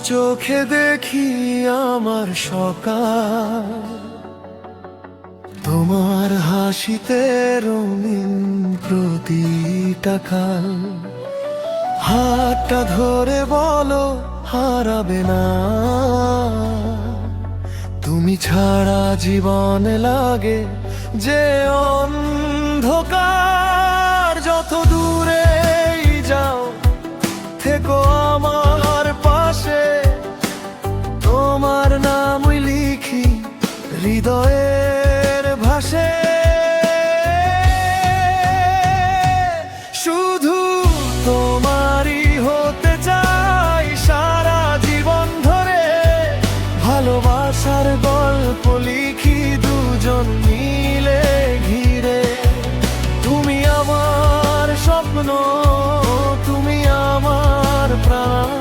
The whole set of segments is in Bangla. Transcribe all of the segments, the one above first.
চোখে দেখি আমার সকাল, তোমার হাসিতে রঙিন প্রতিটা কাল। হাতটা ধরে বলো হারাবে না, তুমি ছাড়া জীবনে লাগে যে অন্ধকার। যত দূরেই যাও থেকো আমার পাশে, তোমার নামই লিখি হৃদয়ের ভাষে। শুধু তোমারই হতে চাই সারা জীবন ধরে, ভালোবাসার গল্প লিখি দুজন মিলে ঘিরে। তুমি আমার স্বপ্ন, তুমি আমার প্রাণ,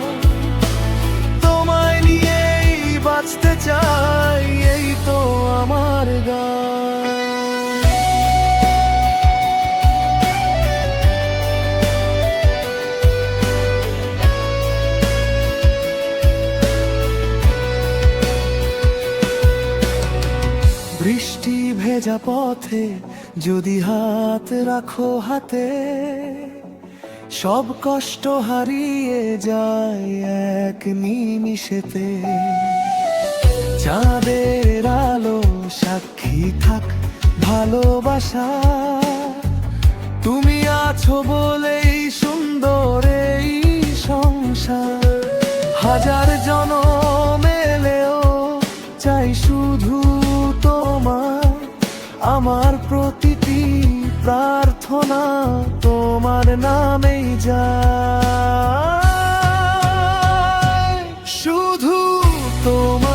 তোমায় নিয়েই বাঁচতে চাই, এই তো আমার গান। বৃষ্টি ভেজা পথে যদি হাত রাখো হাতে, সব কষ্ট হারিয়ে যায় এক নিমিষেতে। চাঁদের আলো সাক্ষী থাক ভালোবাসা, তুমি আছো বলেই সুন্দর এই সংসার। হাজার জনম এলেও চাই শুধু তোমার, আমার প্রতিটি প্রার্থনা তোমার নামেই যায়। শুধু তোমার